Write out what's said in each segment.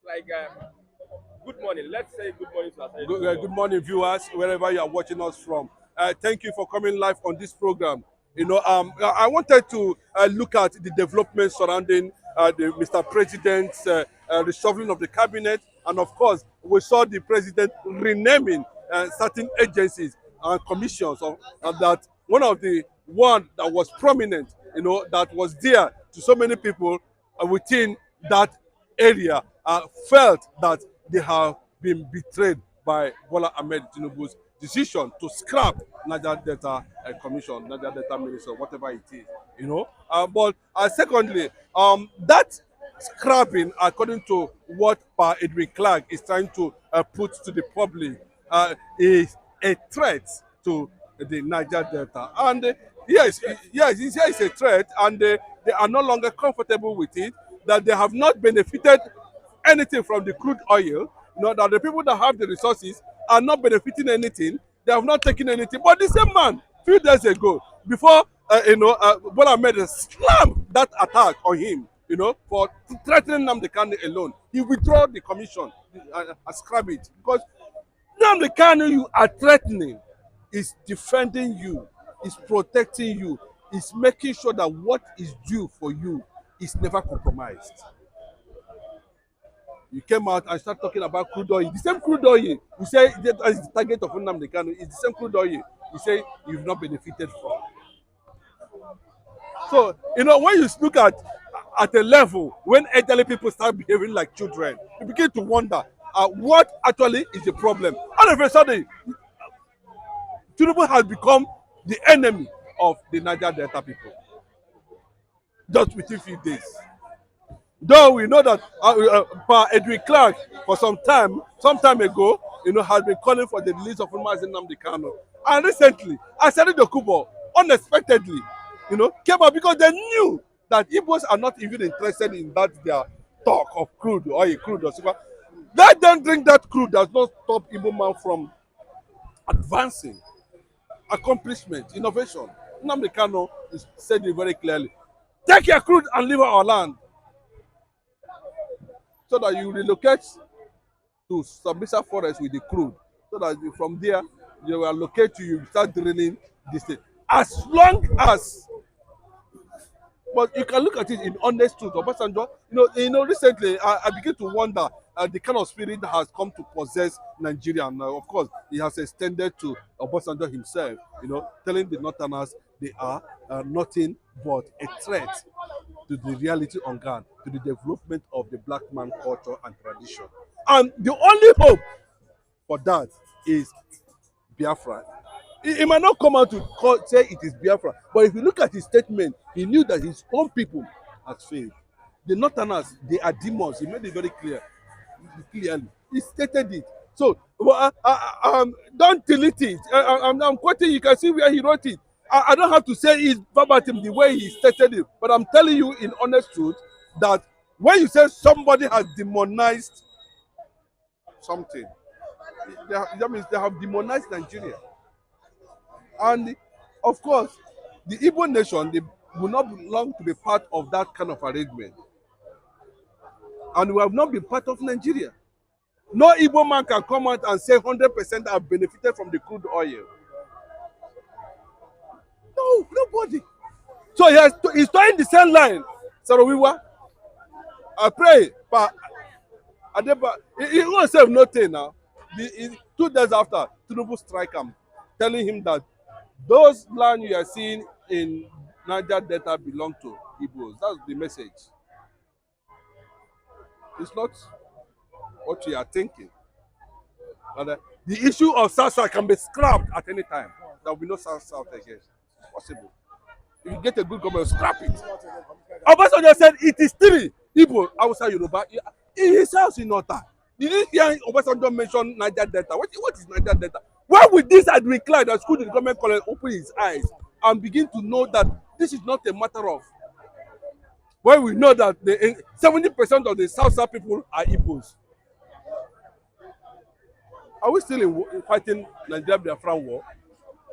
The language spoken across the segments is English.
like good morning. Let's say good morning to Asari. Good morning, viewers, wherever you are watching us from. Thank you for coming live on this program. I wanted to look at the development surrounding the Mr. President's reshuffling of the cabinet, and of course, we saw the president renaming certain agencies and commissions of that. One that was prominent, that was dear to so many people within that area felt that they have been betrayed by Bola Ahmed Tinubu's decision to scrap Niger Delta Commission, Niger Delta Minister, whatever it is, But secondly, that scrapping, according to what Pa Edwin Clark is trying to put to the public, is a threat to the Niger Delta. And it's a threat, and they are no longer comfortable with it, that they have not benefited anything from the crude oil, that the people that have the resources are not benefiting anything, they have not taken anything. But the same man, few days ago, before Bola Ahmed slammed that attack on him, for threatening Nnamdi Kanu alone, he withdrew the commission and scrap it, because Nnamdi Kanu you are threatening is defending you, is protecting you, is making sure that what is due for you is never compromised. You came out and start talking about crude oil. The same crude oil you say that is the target of Nnamdi Kanu is the same crude oil you say you've not benefited from. So, when you look at a level when elderly people start behaving like children, you begin to wonder what actually is the problem. All of a sudden, Tinubu has become the enemy of the Niger Delta people just within a few days. Though we know that Pa Edwin Clark, for some time ago, has been calling for the release of Mazi Nnamdi Kanu. And recently, Asari Dokubo, unexpectedly, came out because they knew that Igbos are not even interested in that their talk of crude or super. Let them drink that crude does not stop Igbo man from advancing, accomplishment, innovation. Nnamdi Kanu is said it very clearly. Take your crude and leave our land, so that you relocate to Sambisa forest with the crude, so that from there you will allocate to you start drilling this thing. As long as, but you can look at it in honest truth. Obasanjo, recently I begin to wonder the kind of spirit that has come to possess Nigeria. Now, of course, he has extended to Obasanjo himself, telling the Northerners they are nothing but a threat to the reality on ground, to the development of the black man culture and tradition. And the only hope for that is Biafra. He might not come out to say it is Biafra, but if you look at his statement, he knew that his own people has failed. The Northerners, they are demons. He made it very clearly. He stated it. So, don't delete it. I'm quoting, you can see where he wrote it. I don't have to say it verbatim the way he stated it, but I'm telling you in honest truth that when you say somebody has demonized something, that means they have demonized Nigeria. And of course, the Igbo nation, they will not belong to be part of that kind of arrangement. And we have not been part of Nigeria. No Igbo man can come out and say 100% have benefited from the crude oil. No, nobody. So he's towing the same line. Sarawiwa, I pray, but Adeba, he won't say nothing now. 2 days after, Tinubu strike him, telling him that those land you are seeing in Niger Delta belong to Igbos. That's the message. It's not what you are thinking. But the issue of South can be scrapped at any time. There will be no South again. It's possible. If you get a good government, scrap it. Obasanjo said it is three Igbo, Hausa, Yoruba. In his house in Ota, did you hear Obasanjo mention Niger Delta? What is Niger Delta? Why would this Edwin Clark that school the government college open his eyes and begin to know that this is not a matter of, when we know that 70% of the South people are Igbos? Are we still in fighting Nigeria Biafran war?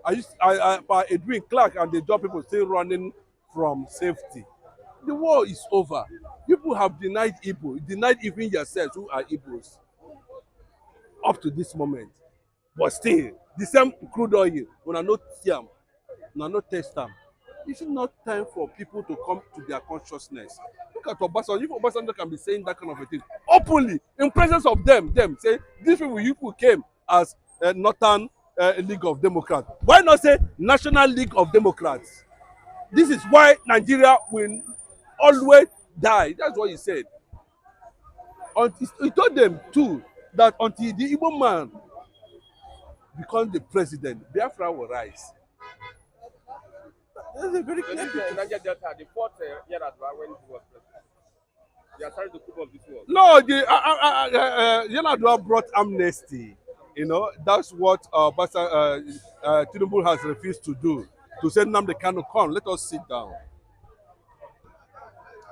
Are Edwin Clark and the job people still running from safety? The war is over. People have denied Igbo, denied even yourselves who are Igbos up to this moment. But still, the same crude oil, una no see am, una no taste am. Is it not time for people to come to their consciousness? Look at Obasanjo. If Obasanjo can be saying that kind of a thing openly in presence of them say these people, you people came as Northern League of Democrats. Why not say National League of Democrats? This is why Nigeria will always die. That's what he said. He told them too that until the Igbo man becomes the president, Biafra will rise. That's a very So clear this picture. Niger Delta, the fourth year that when he was president. The Asari Dokubo of this world. No, the Yanadua brought amnesty. You know, that's what Tinubu has refused to do. To say Nnamdi Kanu, come, let us sit down.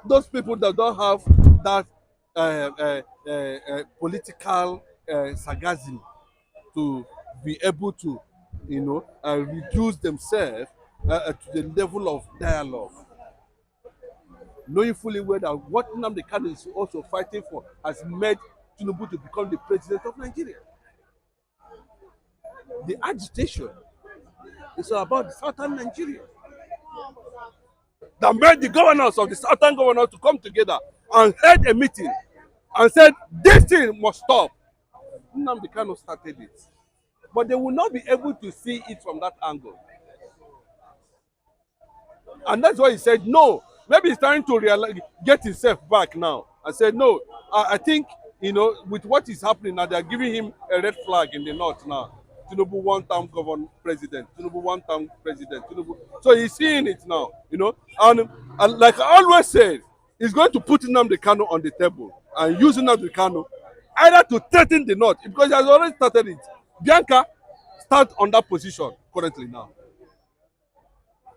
Those people that don't have that political sarcasm to be able to, reduce themselves to the level of dialogue, knowing fully well that what Nnamdi Kanu is also fighting for has made Tinubu to become the president of Nigeria. The agitation is about the southern Nigeria that made the governors of the southern governors to come together and held a meeting and said this thing must stop. Nnamdi Kanu started it, but they will not be able to see it from that angle. And that's why he said no. Maybe he's trying to realize, get himself back now and said no. I think, with what is happening now, they're giving him a red flag in the north now. Tinubu one-term governor president. Tinubu one-term president. Tinubu. So he's seeing it now, and like I always said, he's going to put Nnamdi Kanu on the table and use Nnamdi Kanu either to threaten the north because he has already started it. Bianca start on that position currently now.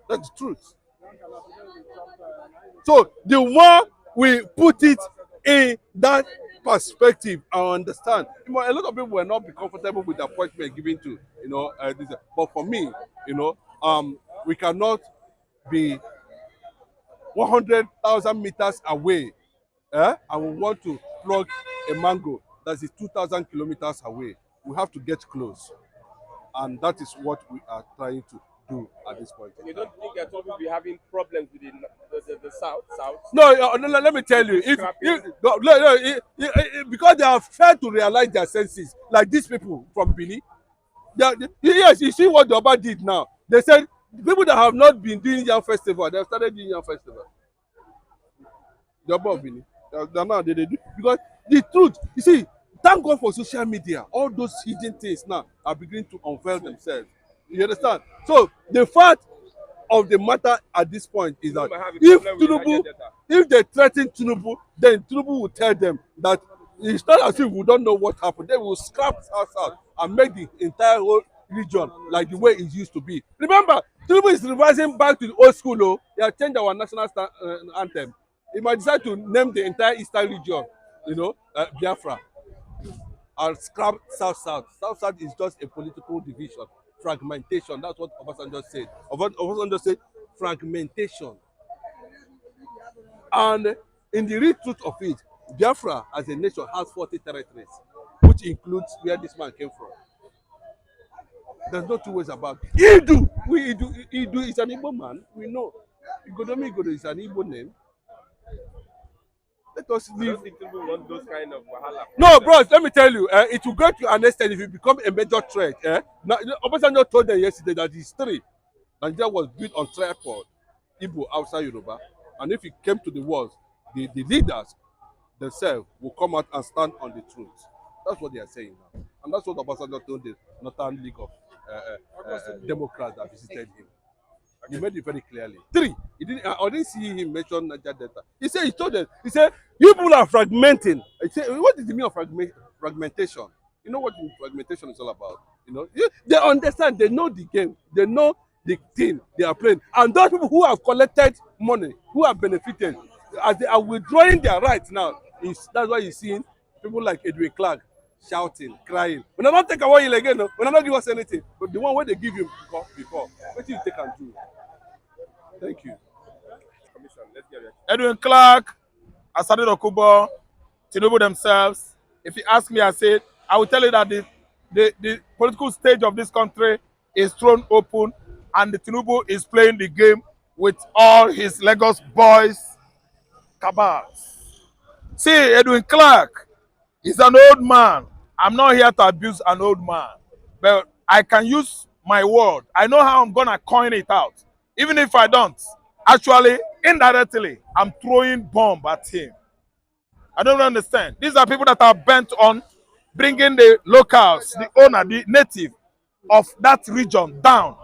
That's the truth. So the more we put it in that perspective, I understand. A lot of people will not be comfortable with the appointment given to, this. But for me, we cannot be 100,000 meters away, and we want to plug a mango that is 2,000 kilometers away. We have to get close, and that is what we are trying to do at this point. You don't think that will be having problems with the south? No, let me tell you, because they have failed to realize their senses, like these people from Bini. Yes, you see what the Oba did now. They said people that have not been doing Yam Festival, they have started doing Yam Festival. The Oba of Bini, now they do because the truth. You see, thank God for social media. All those hidden things now are beginning to unveil themselves. You understand? So the fact of the matter at this point is that if they threaten Tinubu, then Tinubu will tell them that it's not as if we don't know what happened. They will scrap us out and make the entire whole region like the way it used to be. Remember, Tinubu is revising back to the old school. Oh, they have changed our national anthem. He might decide to name the entire eastern region, Biafra, and scrap South-South. South-South is just a political division. Fragmentation. That's what Obasanjo said. Obasanjo said fragmentation. And in the real truth of it, Biafra as a nation has 40 territories, which includes where this man came from. There's no two ways about it. Idu is an Igbo man. We know. Igodomi is an Igbo name. Let us leave. Those kind of wahala. No, bros, let me tell you, it will go to an extent if you become a major threat. Now, Obasanjo told them yesterday that his three, Nigeria was built on tripod, Igbo, outside Yoruba. And if it came to the walls, the leaders themselves will come out and stand on the truth. That's what they are saying now. And that's what Obasanjo told the Northern League of Democrats that visited him. He made it very clearly. Three. I didn't see him mention Niger Delta. He told them, you people are fragmenting. He said, what is the meaning of fragmentation? You know what fragmentation is all about? They understand, they know the game, they know the thing they are playing. And those people who have collected money, who have benefited, as they are withdrawing their rights now, that's why you're seeing people like Edwin Clark shouting, crying. When I not take away you again, when I not give us anything, but the one where they give you before, what do you take and do? Thank you. Let's get it. Edwin Clark, Asari Dokubo, Tinubu themselves. If you ask me, I will tell you that the political stage of this country is thrown open, and the Tinubu is playing the game with all his Lagos boys cabals. See, Edwin Clark is an old man. I'm not here to abuse an old man, but I can use my word. I know how I'm gonna coin it out. Even if I don't, actually, indirectly, I'm throwing bomb at him. I don't understand. These are people that are bent on bringing the locals, the owner, the native of that region down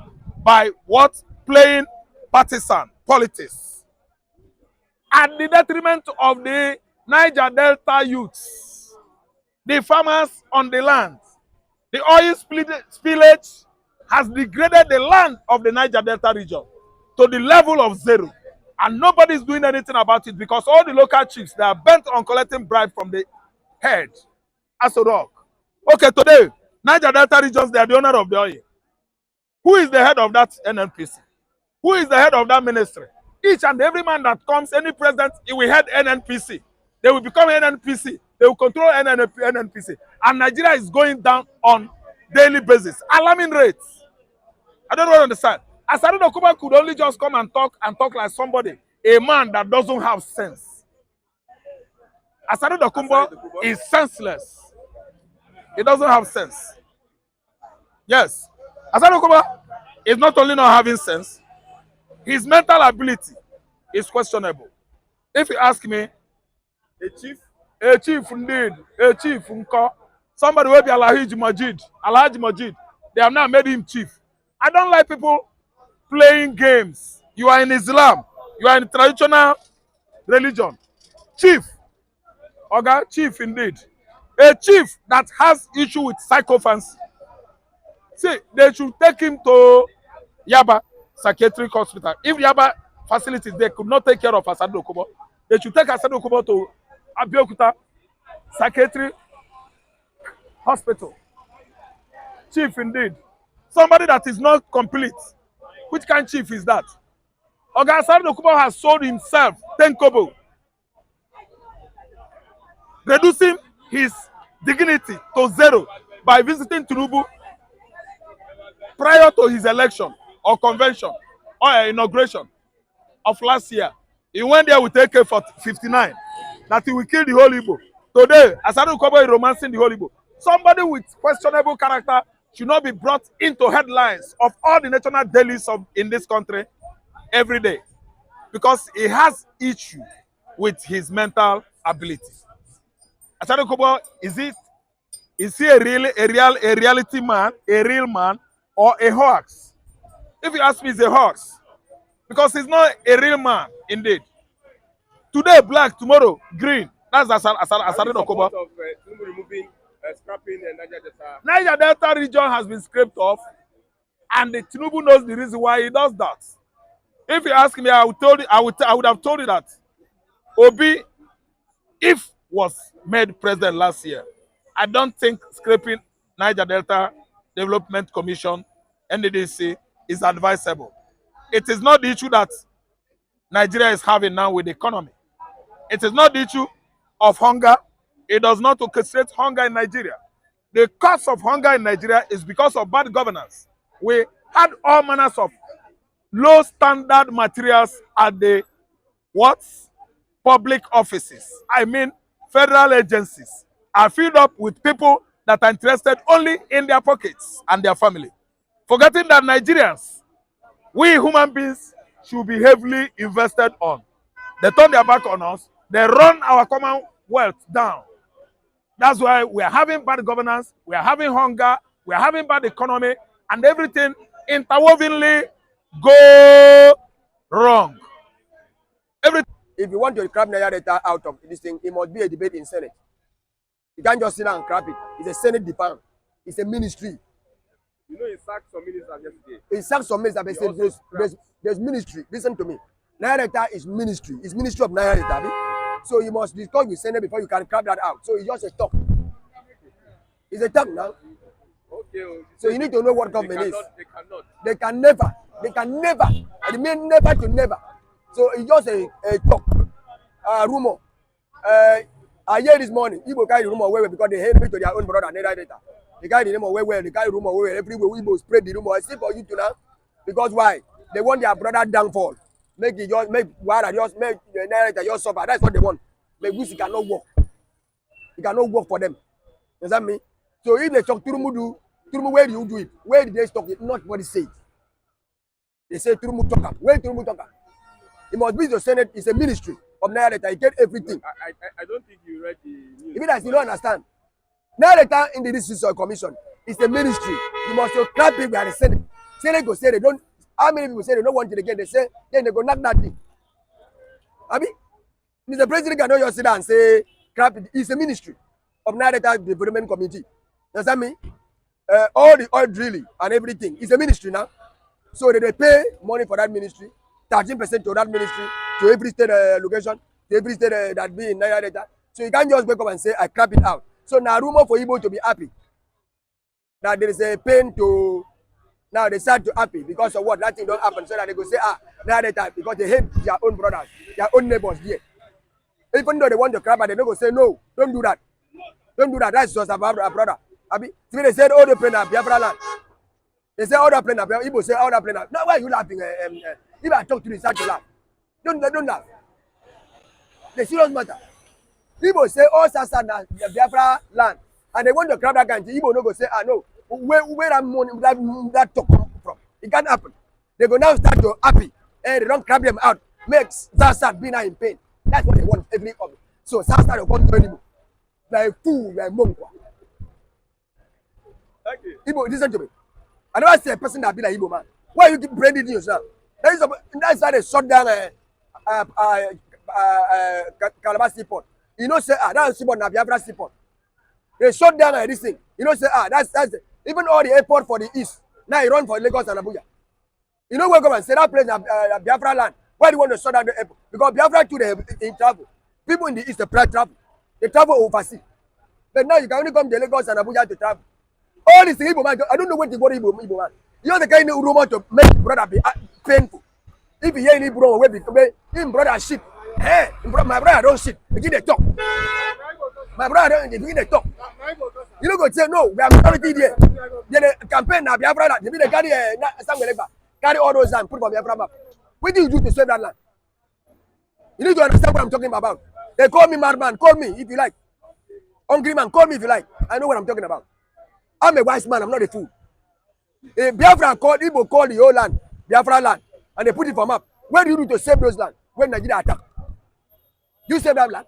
by what? Playing partisan politics at the detriment of the Niger Delta youths, the farmers on the land. The oil spillage has degraded the land of the Niger Delta region to the level of zero. And nobody is doing anything about it because all the local chiefs, they are bent on collecting bribe from the head. As a rock. Okay, today, Niger Delta regions, they are the owner of the oil. Who is the head of that NNPC? Who is the head of that ministry? Each and every man that comes, any president, he will head NNPC. They will become NNPC. They will control NNPC. And Nigeria is going down on daily basis. Alarming rates. I don't really understand. Asari Dokubo could only just come and talk like somebody, a man that doesn't have sense. Asari Dokubo is senseless. He doesn't have sense. Yes. Asari Dokubo is not only not having sense, his mental ability is questionable. If you ask me, a chief indeed, a chief unko, somebody will be Alhaji Majid, they have now made him chief. I don't like people playing games. You are in Islam, you are in traditional religion. Chief, okay, chief indeed. A chief that has issue with psychophancy. See, they should take him to Yaba Psychiatric Hospital. If Yaba facilities they could not take care of Asari Dokubo, they should take Asari Dokubo to Abeokuta Psychiatric Hospital. Chief indeed. Somebody that is not complete. Which kind of chief is that? Oga Asari Dokubo has sold himself 10 kobo, reducing his dignity to zero by visiting Tinubu prior to his election or convention or inauguration of last year. He went there with AK-59 that he will kill the whole Igbo. Today, Asari Dokubo is romancing the whole Igbo. Somebody with questionable character should not be brought into headlines of all the national dailies in this country every day because he has issue with his mental ability. Asari Dokubo, is he a reality man, a real man, or a hoax? If you ask me, he's a hoax because he's not a real man indeed. Today black, tomorrow green. That's Asari Dokubo. Of removing, scrapping Niger Delta. Niger Delta region has been scraped off, and the Tinubu knows the reason why he does that. If you ask me, I would have told you that Obi, if was made president last year, I don't think scraping Niger Delta Development Commission, NDDC, is advisable. It is not the issue that Nigeria is having now with the economy. It is not the issue of hunger. It does not orchestrate hunger in Nigeria. The cause of hunger in Nigeria is because of bad governance. We had all manners of low standard materials at the what? Public offices. I mean, federal agencies are filled up with people that are interested only in their pockets and their family. Forgetting that Nigerians, we human beings, should be heavily invested on. They turn their back on us. They run our commonwealth down. That's why we are having bad governance, we are having hunger, we are having bad economy, and everything interwovenly go wrong. If you want to crap Niger Delta out of this thing, it must be a debate in Senate. You can't just sit down and crap it. It's a Senate department. It's a ministry. You know, he sacked some ministers yesterday. He sacked some ministers, but there's ministry. Listen to me. Niger Delta is ministry. It's ministry of Niger Delta. So you must discuss with Senate before you can crap that out. So it's just a talk. It's a talk now. Okay. So you need to know what government is. They cannot. They can never. I mean never to never So it's just a talk, rumor. I hear this morning, Igbo carry the rumor well because they hate me to their own brother, Niger Delta. They carry the rumor well, they carry rumor well everywhere. Igbo spread the rumor. I see for you to now. Because why? They want their brother downfall. Make Wara just make the Niger just suffer. That's what they want. But Gusi cannot work. It cannot work for them. You understand me? So if they talk Tinubu, where do you do it? Where did they talk it? Not what they say. They say Tinubu talk. Where Tinubu talk? It must be the Senate. It's a ministry of Niger Delta. He get everything. I don't think you read the news. Even as you don't understand. Niger Delta in the Refuge Commission is a ministry. You must clap people at the Senate. Senate go say they don't. How many people say they don't want it again? They say then they go knock that thing. I mean, Mr. President cannot just sit down and say crap. It's a ministry of Niger Delta Development Committee. You understand me? All the oil drilling and everything is a ministry now. So they pay money for that ministry, 13% to that ministry, to every state location, to every state that be in Niger Delta. So you can't just wake up and say I crap it out. So now rumor for Igbo to be happy that there is a pain to. Now they start to happy because of what? That thing don't happen. So that they go say, Niger Delta, because they hate their own brothers, their own neighbors here. Even though they want to crap, but they don't go say, no, don't do that. Don't do that. That's just about a brother. Abi, so they said, all the plane at Biafra land. They say, all the plane at Biafra. Igbo say, all the plane at. Now, why are you laughing? If I talk to you, start to laugh. Don't laugh. The serious matter. Igbo say, all Sasa na Biafra land. And they want to crap that kind. Igbo no go say, no. Where that money, that talk come from? It can't happen. They go now start to happy, and they don't crab them out. Makes Sasa be now in pain. That's what they want every of it. So Sasa will come to anymore. Like fool, like monk. Thank you. Igbo, listen to me. I never see a person that be like Igbo man. Why you keep branding yourself? That's why they shut down Calabar seaport. You know, say that's seaport na Biafra seaport. They shut down this thing. You know, say that's even all the airport for the east. Now you run for Lagos and Abuja. You know, where come and say that place Biafra land. Why do you want to shut down the airport? Because Biafra too they travel. People in the east they travel. They travel overseas. But now you can only come to Lagos and Abuja to travel. All these Igbo man, I don't know what to go to Igbo man. You know the kind of rumor to make brother be painful. If you hear any brother where be him brother shit. Hey, my brother don't shit. Begin to talk. My brother don't begin to talk. You don't go say no, we are majority there. The campaign now Biafra land. They carry carry all those and put for Biafra map. What do you do to save that land? You need to understand what I'm talking about. They call me madman, call me if you like. Hungry man, call me if you like. I know what I'm talking about. I'm a wise man, I'm not a fool. A Biafra called, Igbo called the whole land, Biafra land, and they put it for map. What do you do to save those land when Nigeria attack? You save that land?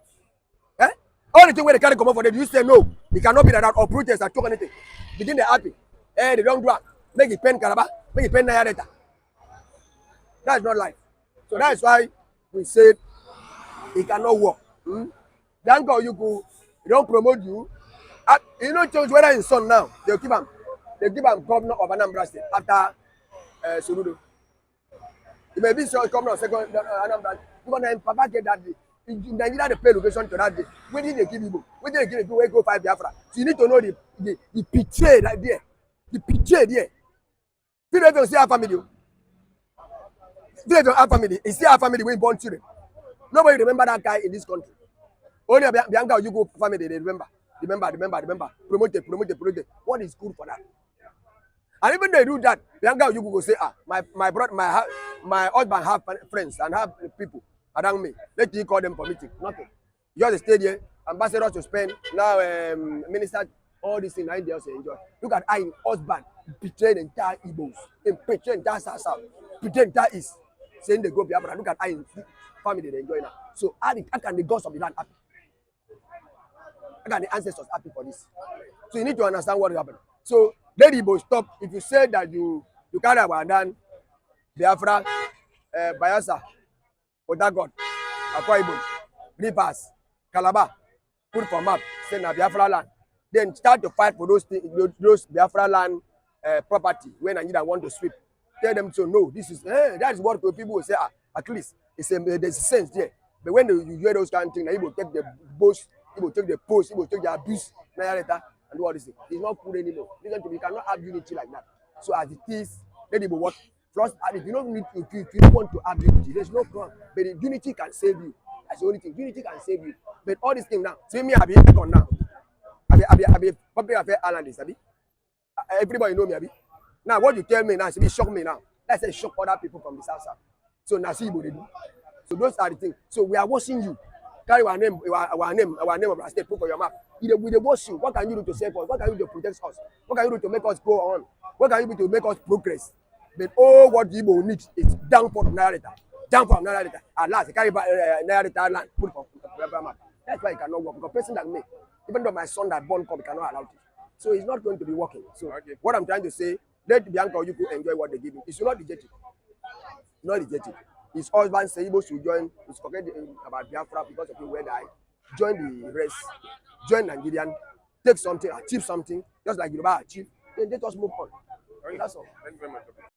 Eh? All the things where they can't come up for them, you say no. It cannot be like that or protest or talk anything. Begin the happy. Eh, they don't do that. Make it pen Calabar, make it pen Niger Delta. That's not life. So that's why we said it cannot work. Thank God you don't promote you. You know, change whether in son now, they'll give him governor of Anambra State after Soludo. It may be governor of second Anambra. Because Papa get that day. In Nigeria, they pay location to that day. When did they give you? When did they give you? Where go 5 Biafra? So you need to know the picture right there. The picture there. People don't see our family. People don't have family. You see our family when born children. Nobody remember that guy in this country. Only Bianca you go family they remember. Remember. Promote it. What is good for that? And even they do that, Bianca you go say, my brother, my husband have friends and have people around me. Let me call them for meeting. Nothing. You just stay there, ambassadors to spend, now minister, all these things I they also enjoy. Look at I husband betrayed entire Igbos, betrayed entire South, betrayed entire East, saying they go Biafra. Look at I family they enjoy now. So how can the gods of the land happy? How can the ancestors happy for this? So you need to understand what happened. So let Igbo stop. If you say that you carry Abadan, Biafra, Bayelsa, Otagon, Akwa Ibom, Rivers, Calabar, put for map, say na Biafra land. Then start to fight for those Biafra land property when Nigeria want to sweep. Tell them to know this is that is what people will say. At least there's a sense there. But when you hear those kind of things, Igbo take the boast, Igbo take the post, Igbo take the abuse, and do all this thing. It's not cool anymore. Listen to me, you cannot have unity like that. So as it is, let Igbo work Trust, and if you don't need to, if you don't want to have unity, there's no problem. But the unity can save you. That's the only thing. Unity can save you. But all these things now, see me, I be econ now. I be public affairs analyst. I be everybody know me. I be now what you tell me now, it shock me now. Let's say shock other people from the south. So now see what they do. So those are the things. So we are watching you. Carry our name of our state, put for your map. We watch you. What can you do to save us? What can you do to protect us? What can you do to make us go on? What can you do to make us progress? But all what Igbo needs is downfall of Niger Delta. Downfall of Niger Delta. At last, carry Niger Delta land, put it for map. That's why it cannot work. Because person like me, even though my son that born come, cannot allow it. So it's not going to be working. So what I'm trying to say, let Bianca or you could enjoy what they give him. It should not reject it. Not reject it. His husband say Igbo should join. He's forget about Biafra because of him when I join the rest, join Nigerian, take something, achieve something, just like Yoruba achieve. Then let us move on. That's all. Thank you very much.